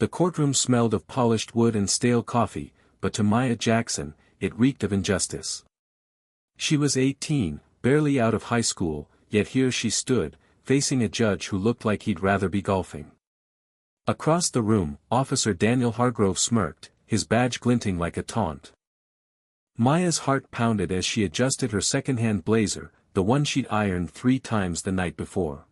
The courtroom smelled of polished wood and stale coffee, but to Maya Jackson, it reeked of injustice. She was 18, barely out of high school, yet here she stood, facing a judge who looked like he'd rather be golfing. Across the room, Officer Daniel Hargrove smirked, his badge glinting like a taunt. Maya's heart pounded as she adjusted her second-hand blazer, the one she'd ironed 3 times the night before.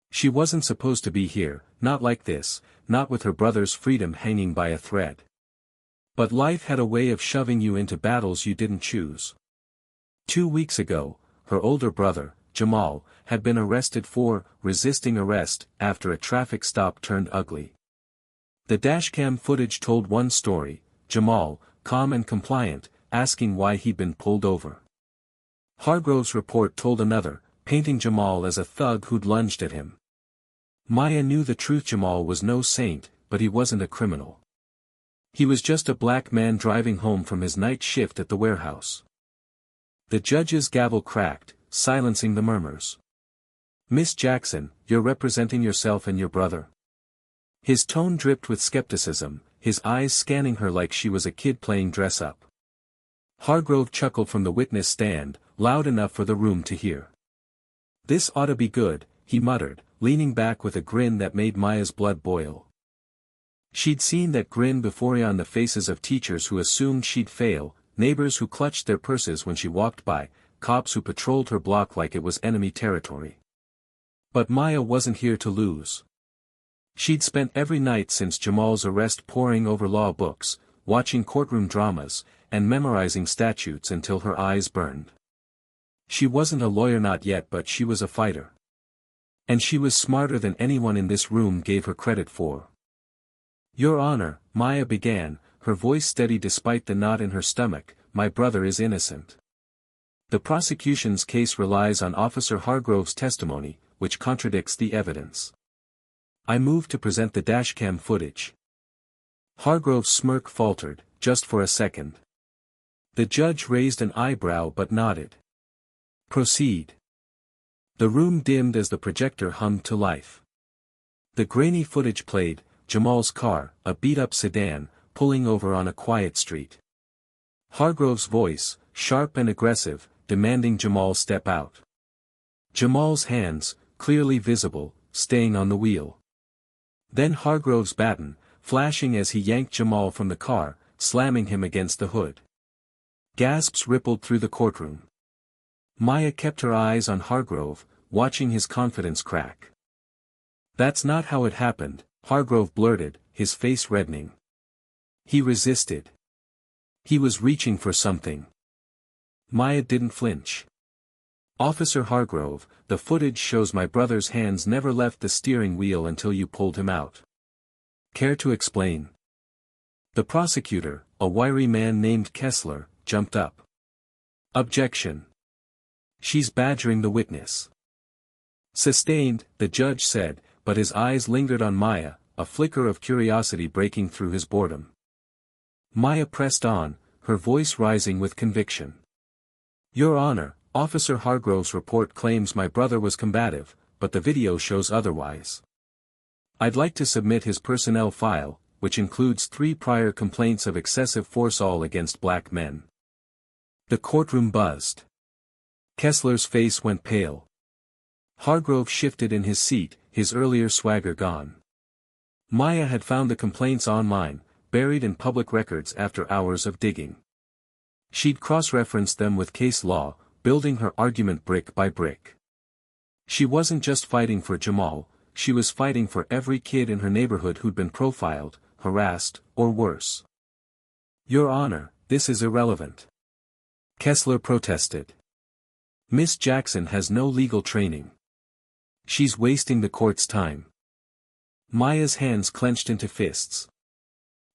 She wasn't supposed to be here, not like this, not with her brother's freedom hanging by a thread. But life had a way of shoving you into battles you didn't choose. 2 weeks ago, her older brother, Jamal, had been arrested for resisting arrest after a traffic stop turned ugly. The dashcam footage told one story: Jamal, calm and compliant, asking why he'd been pulled over. Hargrove's report told another, painting Jamal as a thug who'd lunged at him. Maya knew the truth: Jamal was no saint, but he wasn't a criminal. He was just a black man driving home from his night shift at the warehouse. The judge's gavel cracked, silencing the murmurs. "Miss Jackson, you're representing yourself and your brother?" His tone dripped with skepticism, his eyes scanning her like she was a kid playing dress-up. Hargrove chuckled from the witness stand, loud enough for the room to hear. "This ought to be good," he muttered, leaning back with a grin that made Maya's blood boil. She'd seen that grin before on the faces of teachers who assumed she'd fail, neighbors who clutched their purses when she walked by, cops who patrolled her block like it was enemy territory. But Maya wasn't here to lose. She'd spent every night since Jamal's arrest poring over law books, watching courtroom dramas, and memorizing statutes until her eyes burned. She wasn't a lawyer, not yet, but she was a fighter. And she was smarter than anyone in this room gave her credit for. "Your Honor," Maya began, her voice steady despite the knot in her stomach, "my brother is innocent. The prosecution's case relies on Officer Hargrove's testimony, which contradicts the evidence. I move to present the dashcam footage." Hargrove's smirk faltered, just for a second. The judge raised an eyebrow but nodded. "Proceed." The room dimmed as the projector hummed to life. The grainy footage played: Jamal's car, a beat-up sedan, pulling over on a quiet street. Hargrove's voice, sharp and aggressive, demanding Jamal step out. Jamal's hands, clearly visible, staying on the wheel. Then Hargrove's baton, flashing as he yanked Jamal from the car, slamming him against the hood. Gasps rippled through the courtroom. Maya kept her eyes on Hargrove, watching his confidence crack. "That's not how it happened," Hargrove blurted, his face reddening. "He resisted. He was reaching for something." Maya didn't flinch. "Officer Hargrove, the footage shows my brother's hands never left the steering wheel until you pulled him out. Care to explain?" The prosecutor, a wiry man named Kessler, jumped up. "Objection. She's badgering the witness." "Sustained," the judge said, but his eyes lingered on Maya, a flicker of curiosity breaking through his boredom. Maya pressed on, her voice rising with conviction. "Your Honor, Officer Hargrove's report claims my brother was combative, but the video shows otherwise. I'd like to submit his personnel file, which includes 3 prior complaints of excessive force, all against black men." The courtroom buzzed. Kessler's face went pale. Hargrove shifted in his seat, his earlier swagger gone. Maya had found the complaints online, buried in public records after hours of digging. She'd cross-referenced them with case law, building her argument brick by brick. She wasn't just fighting for Jamal, she was fighting for every kid in her neighborhood who'd been profiled, harassed, or worse. "Your Honor, this is irrelevant," Kessler protested. "Miss Jackson has no legal training. She's wasting the court's time." Maya's hands clenched into fists.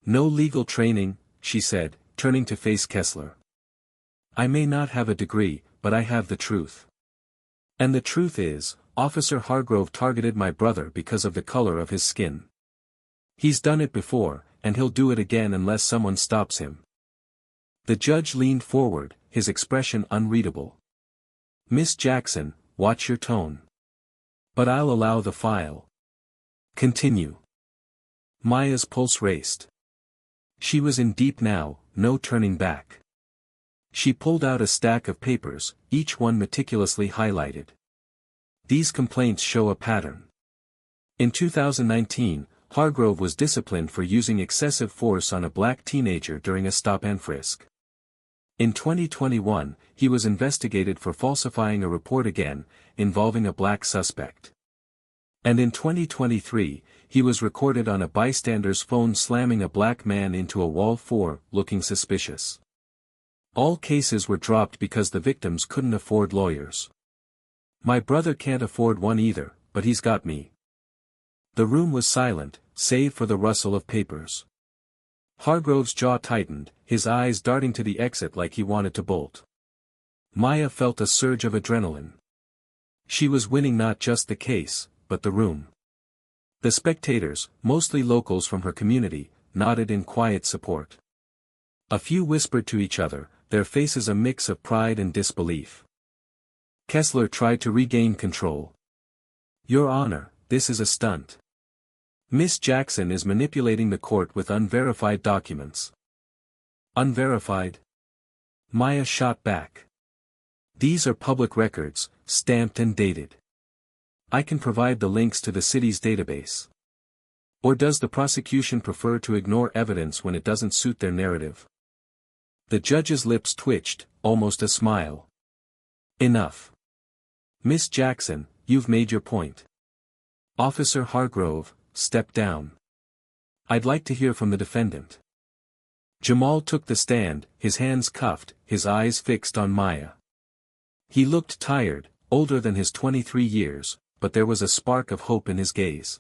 "No legal training," she said, turning to face Kessler. "I may not have a degree, but I have the truth. And the truth is, Officer Hargrove targeted my brother because of the color of his skin. He's done it before, and he'll do it again unless someone stops him." The judge leaned forward, his expression unreadable. "Miss Jackson, watch your tone." "But I'll allow the file." "Continue." Maya's pulse raced. She was in deep now, no turning back. She pulled out a stack of papers, each one meticulously highlighted. These complaints show a pattern. In 2019, Hargrove was disciplined for using excessive force on a black teenager during a stop-and-frisk. In 2021, he was investigated for falsifying a report again, involving a black suspect. And in 2023, he was recorded on a bystander's phone slamming a black man into a wall for looking suspicious. All cases were dropped because the victims couldn't afford lawyers. My brother can't afford one either, but he's got me. The room was silent, save for the rustle of papers. Hargrove's jaw tightened, his eyes darting to the exit like he wanted to bolt. Maya felt a surge of adrenaline. She was winning not just the case, but the room. The spectators, mostly locals from her community, nodded in quiet support. A few whispered to each other, their faces a mix of pride and disbelief. Kessler tried to regain control. Your Honor, this is a stunt. Miss Jackson is manipulating the court with unverified documents. Unverified? Maya shot back. These are public records, stamped and dated. I can provide the links to the city's database. Or does the prosecution prefer to ignore evidence when it doesn't suit their narrative? The judge's lips twitched, almost a smile. Enough. Miss Jackson, you've made your point. Officer Hargrove, step down. I'd like to hear from the defendant. Jamal took the stand, his hands cuffed, his eyes fixed on Maya. He looked tired, older than his 23 years, but there was a spark of hope in his gaze.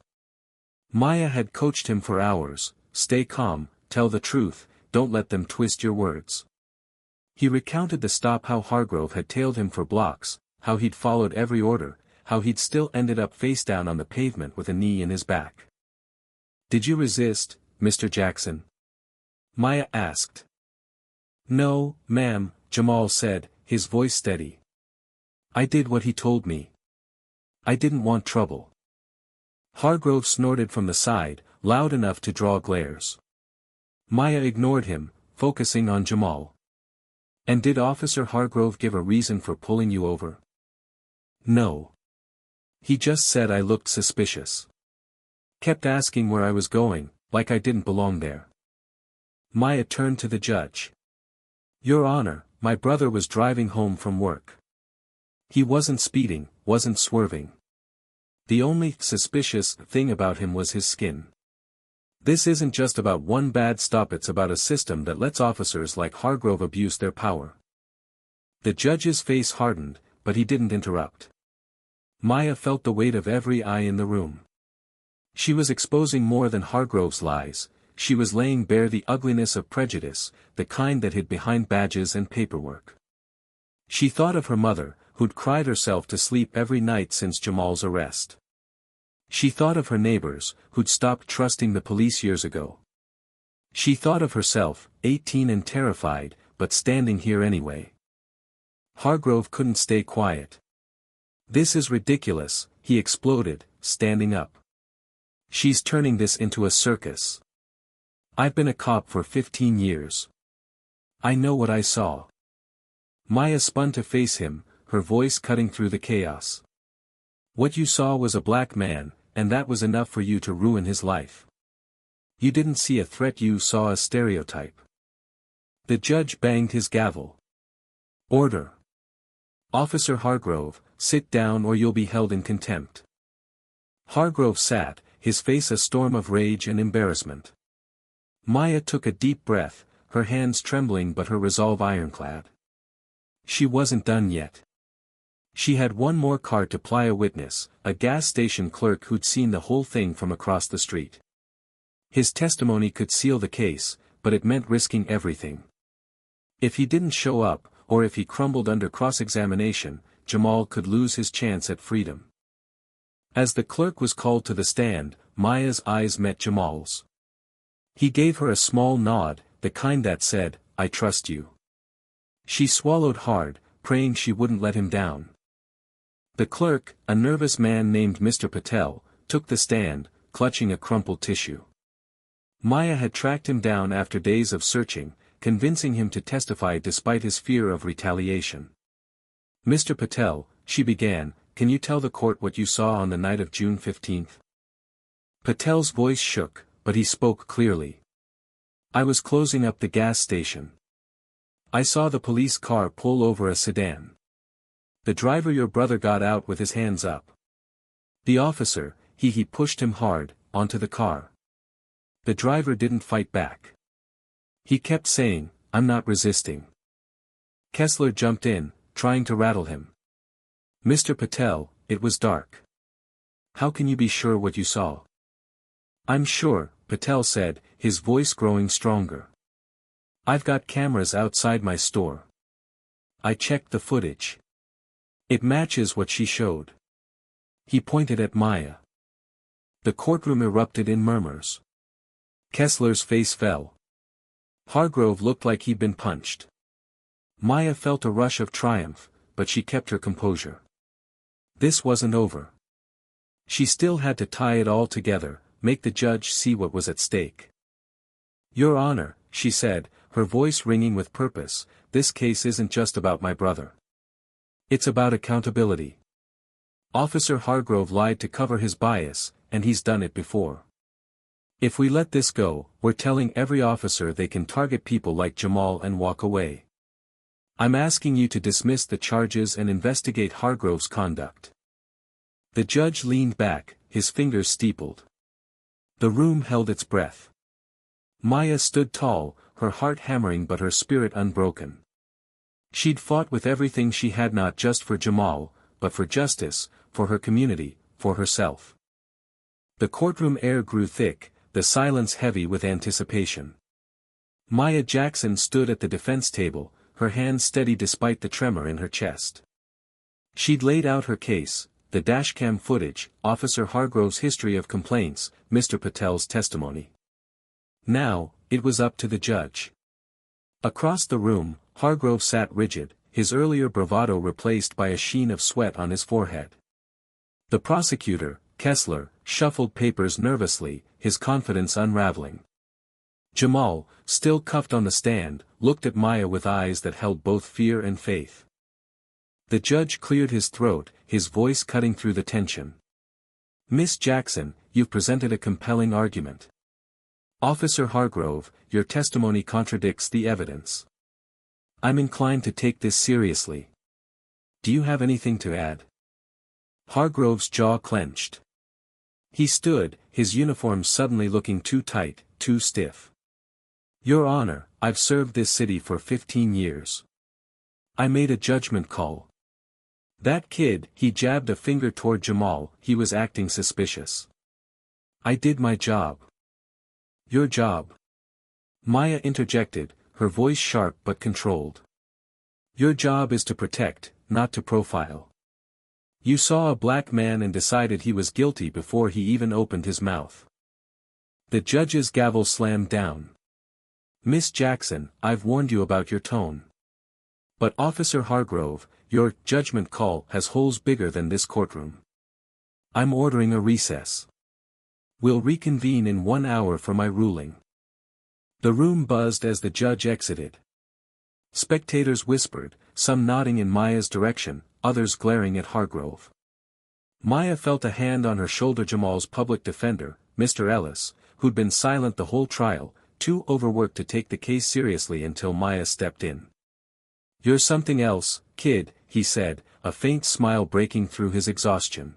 Maya had coached him for hours, stay calm, tell the truth, don't let them twist your words. He recounted the stop, how Hargrove had tailed him for blocks, how he'd followed every order, how he'd still ended up face down on the pavement with a knee in his back. Did you resist, Mr. Jackson? Maya asked. No, ma'am, Jamal said, his voice steady. I did what he told me. I didn't want trouble. Hargrove snorted from the side, loud enough to draw glares. Maya ignored him, focusing on Jamal. And did Officer Hargrove give a reason for pulling you over? No. He just said I looked suspicious. Kept asking where I was going, like I didn't belong there. Maya turned to the judge. Your Honor, my brother was driving home from work. He wasn't speeding, wasn't swerving. The only suspicious thing about him was his skin. This isn't just about one bad stop, it's about a system that lets officers like Hargrove abuse their power. The judge's face hardened, but he didn't interrupt. Maya felt the weight of every eye in the room. She was exposing more than Hargrove's lies, she was laying bare the ugliness of prejudice, the kind that hid behind badges and paperwork. She thought of her mother, who'd cried herself to sleep every night since Jamal's arrest. She thought of her neighbors, who'd stopped trusting the police years ago. She thought of herself, 18 and terrified, but standing here anyway. Hargrove couldn't stay quiet. This is ridiculous, he exploded, standing up. She's turning this into a circus. I've been a cop for 15 years. I know what I saw. Maya spun to face him, her voice cutting through the chaos. What you saw was a black man, and that was enough for you to ruin his life. You didn't see a threat, you saw a stereotype. The judge banged his gavel. Order. Officer Hargrove, sit down or you'll be held in contempt. Hargrove sat, his face a storm of rage and embarrassment. Maya took a deep breath, her hands trembling but her resolve ironclad. She wasn't done yet. She had one more card to ply, a witness, a gas station clerk who'd seen the whole thing from across the street. His testimony could seal the case, but it meant risking everything. If he didn't show up, or if he crumbled under cross-examination, Jamal could lose his chance at freedom. As the clerk was called to the stand, Maya's eyes met Jamal's. He gave her a small nod, the kind that said, I trust you. She swallowed hard, praying she wouldn't let him down. The clerk, a nervous man named Mr. Patel, took the stand, clutching a crumpled tissue. Maya had tracked him down after days of searching, convincing him to testify despite his fear of retaliation. "Mr. Patel," she began, "can you tell the court what you saw on the night of June 15th? Patel's voice shook, but he spoke clearly. "I was closing up the gas station. I saw the police car pull over a sedan. The driver, your brother, got out with his hands up. The officer, he pushed him hard, onto the car. The driver didn't fight back. He kept saying, 'I'm not resisting.' Kessler jumped in, trying to rattle him. Mr. Patel, it was dark. How can you be sure what you saw?" "I'm sure," Patel said, his voice growing stronger. "I've got cameras outside my store. I checked the footage. It matches what she showed." He pointed at Maya. The courtroom erupted in murmurs. Kessler's face fell. Hargrove looked like he'd been punched. Maya felt a rush of triumph, but she kept her composure. This wasn't over. She still had to tie it all together, make the judge see what was at stake. "Your Honor," she said, her voice ringing with purpose, "this case isn't just about my brother. It's about accountability. Officer Hargrove lied to cover his bias, and he's done it before. If we let this go, we're telling every officer they can target people like Jamal and walk away. I'm asking you to dismiss the charges and investigate Hargrove's conduct." The judge leaned back, his fingers steepled. The room held its breath. Maya stood tall, her heart hammering but her spirit unbroken. She'd fought with everything she had, not just for Jamal, but for justice, for her community, for herself. The courtroom air grew thick, the silence heavy with anticipation. Maya Jackson stood at the defense table, her hands steady despite the tremor in her chest. She'd laid out her case, the dashcam footage, Officer Hargrove's history of complaints, Mr. Patel's testimony. Now, it was up to the judge. Across the room, Hargrove sat rigid, his earlier bravado replaced by a sheen of sweat on his forehead. The prosecutor, Kessler, shuffled papers nervously, his confidence unraveling. Jamal, still cuffed on the stand, looked at Maya with eyes that held both fear and faith. The judge cleared his throat, his voice cutting through the tension. "Miss Jackson, you've presented a compelling argument. Officer Hargrove, your testimony contradicts the evidence. I'm inclined to take this seriously. Do you have anything to add?" Hargrove's jaw clenched. He stood, his uniform suddenly looking too tight, too stiff. "Your Honor, I've served this city for 15 years. I made a judgment call. That kid," he jabbed a finger toward Jamal, "he was acting suspicious. I did my job." "Your job?" Maya interjected, her voice sharp but controlled. "Your job is to protect, not to profile. You saw a black man and decided he was guilty before he even opened his mouth." The judge's gavel slammed down. "Miss Jackson, I've warned you about your tone. But Officer Hargrove, your judgment call has holes bigger than this courtroom. I'm ordering a recess. We'll reconvene in 1 hour for my ruling." The room buzzed as the judge exited. Spectators whispered, some nodding in Maya's direction, others glaring at Hargrove. Maya felt a hand on her shoulder. Jamal's public defender, Mr. Ellis, who'd been silent the whole trial, too overworked to take the case seriously until Maya stepped in. "You're something else, kid," he said, a faint smile breaking through his exhaustion.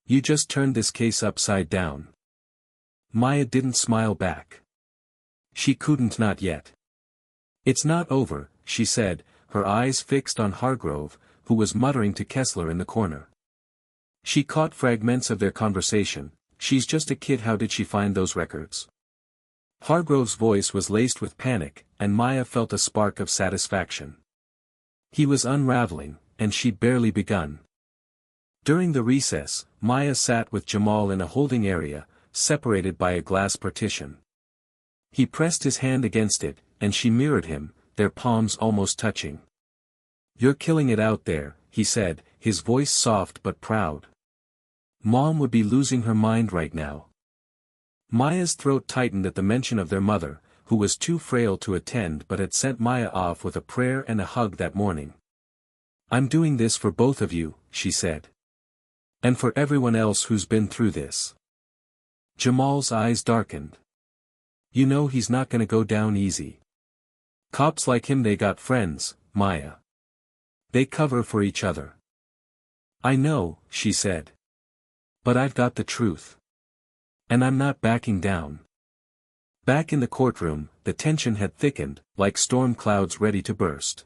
"You just turned this case upside down." Maya didn't smile back. She couldn't, not yet. "It's not over," she said, her eyes fixed on Hargrove, who was muttering to Kessler in the corner. She caught fragments of their conversation. "She's just a kid. How did she find those records?" Hargrove's voice was laced with panic, and Maya felt a spark of satisfaction. He was unraveling, and she'd barely begun. During the recess, Maya sat with Jamal in a holding area, separated by a glass partition. He pressed his hand against it, and she mirrored him, their palms almost touching. "You're killing it out there," he said, his voice soft but proud. "Mom would be losing her mind right now." Maya's throat tightened at the mention of their mother, who was too frail to attend but had sent Maya off with a prayer and a hug that morning. "I'm doing this for both of you," she said. "And for everyone else who's been through this." Jamal's eyes darkened. "You know he's not gonna go down easy. Cops like him, they got friends, Maya. They cover for each other." "I know," she said. "But I've got the truth. And I'm not backing down." Back in the courtroom, the tension had thickened, like storm clouds ready to burst.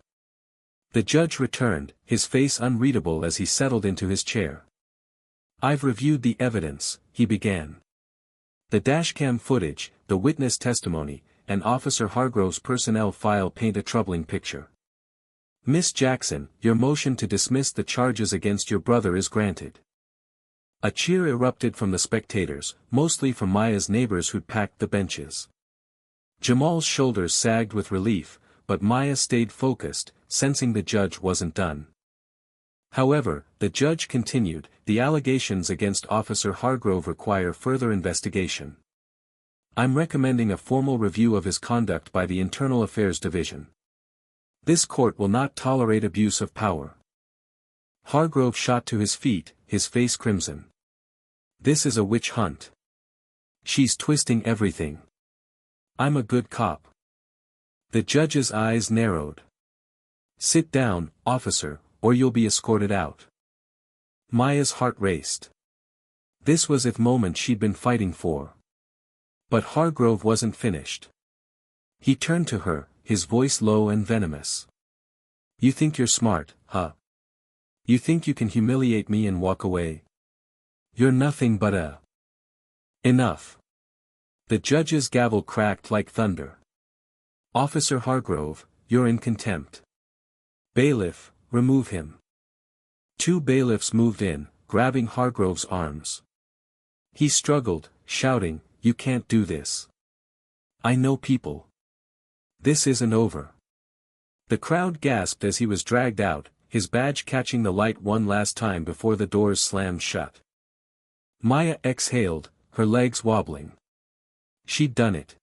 The judge returned, his face unreadable as he settled into his chair. "I've reviewed the evidence," he began. "The dashcam footage, the witness testimony, and Officer Hargrove's personnel file paint a troubling picture. Miss Jackson, your motion to dismiss the charges against your brother is granted." A cheer erupted from the spectators, mostly from Maya's neighbors who'd packed the benches. Jamal's shoulders sagged with relief, but Maya stayed focused, sensing the judge wasn't done. However, the judge continued, "The allegations against Officer Hargrove require further investigation. I'm recommending a formal review of his conduct by the Internal Affairs Division. This court will not tolerate abuse of power." Hargrove shot to his feet, his face crimson. "This is a witch hunt. She's twisting everything. I'm a good cop." The judge's eyes narrowed. "Sit down, officer, or you'll be escorted out." Maya's heart raced. This was the moment she'd been fighting for. But Hargrove wasn't finished. He turned to her, his voice low and venomous. "You think you're smart, huh? You think you can humiliate me and walk away? You're nothing but a..." "Enough." The judge's gavel cracked like thunder. "Officer Hargrove, you're in contempt. Bailiff, remove him." Two bailiffs moved in, grabbing Hargrove's arms. He struggled, shouting, "You can't do this. I know people. This isn't over." The crowd gasped as he was dragged out, his badge catching the light one last time before the doors slammed shut. Maya exhaled, her legs wobbling. She'd done it.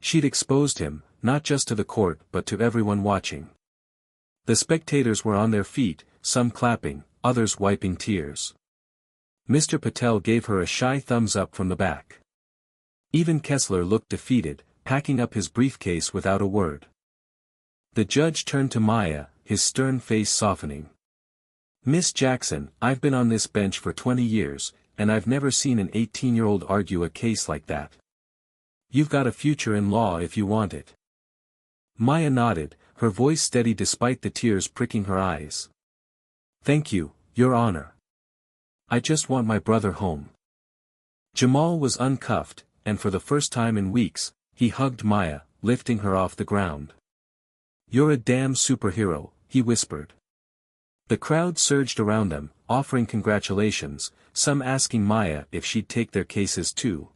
She'd exposed him, not just to the court but to everyone watching. The spectators were on their feet, some clapping, others wiping tears. Mr. Patel gave her a shy thumbs up from the back. Even Kessler looked defeated, packing up his briefcase without a word. The judge turned to Maya, his stern face softening. "Miss Jackson, I've been on this bench for 20 years, and I've never seen an 18-year-old argue a case like that. You've got a future in law if you want it." Maya nodded, her voice steady despite the tears pricking her eyes. "Thank you, Your Honor. I just want my brother home." Jamal was uncuffed, and for the first time in weeks, he hugged Maya, lifting her off the ground. "You're a damn superhero," he whispered. The crowd surged around them, offering congratulations, some asking Maya if she'd take their cases too.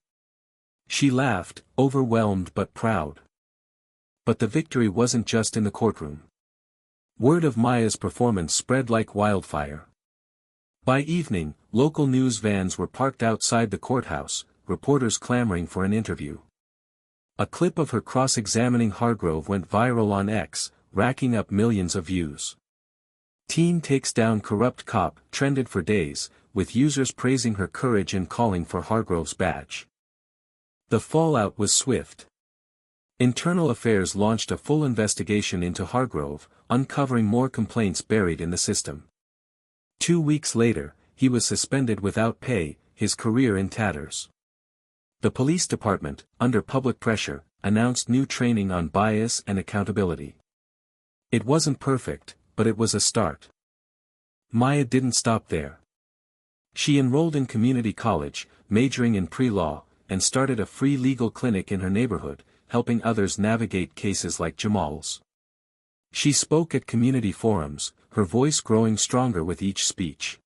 She laughed, overwhelmed but proud. But the victory wasn't just in the courtroom. Word of Maya's performance spread like wildfire. By evening, local news vans were parked outside the courthouse, reporters clamoring for an interview. A clip of her cross-examining Hargrove went viral on X, racking up millions of views. "Teen takes down corrupt cop" trended for days, with users praising her courage and calling for Hargrove's badge. The fallout was swift. Internal Affairs launched a full investigation into Hargrove, uncovering more complaints buried in the system. 2 weeks later, he was suspended without pay, his career in tatters. The police department, under public pressure, announced new training on bias and accountability. It wasn't perfect, but it was a start. Maya didn't stop there. She enrolled in community college, majoring in pre-law, and started a free legal clinic in her neighborhood, helping others navigate cases like Jamal's. She spoke at community forums, her voice growing stronger with each speech.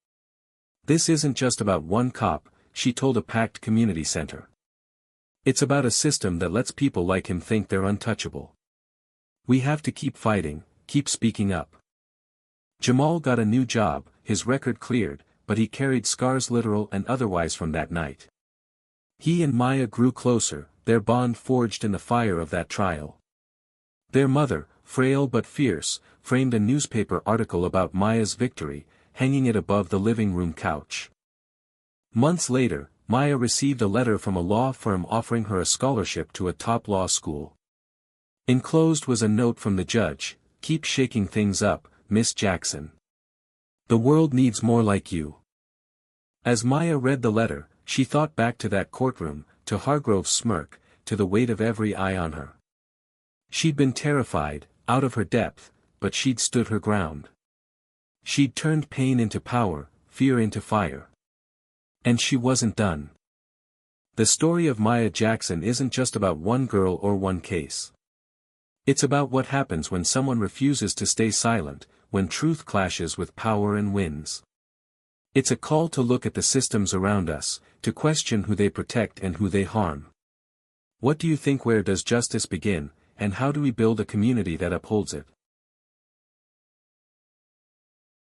"This isn't just about one cop," she told a packed community center. "It's about a system that lets people like him think they're untouchable. We have to keep fighting, keep speaking up." Jamal got a new job, his record cleared, but he carried scars literal and otherwise from that night. He and Maya grew closer, their bond forged in the fire of that trial. Their mother, frail but fierce, framed a newspaper article about Maya's victory, hanging it above the living room couch. Months later, Maya received a letter from a law firm offering her a scholarship to a top law school. Enclosed was a note from the judge: "Keep shaking things up, Miss Jackson. The world needs more like you." As Maya read the letter, she thought back to that courtroom, to Hargrove's smirk, to the weight of every eye on her. She'd been terrified, out of her depth, but she'd stood her ground. She'd turned pain into power, fear into fire. And she wasn't done. The story of Maya Jackson isn't just about one girl or one case. It's about what happens when someone refuses to stay silent, when truth clashes with power and wins. It's a call to look at the systems around us, to question who they protect and who they harm. What do you think? Where does justice begin, and how do we build a community that upholds it?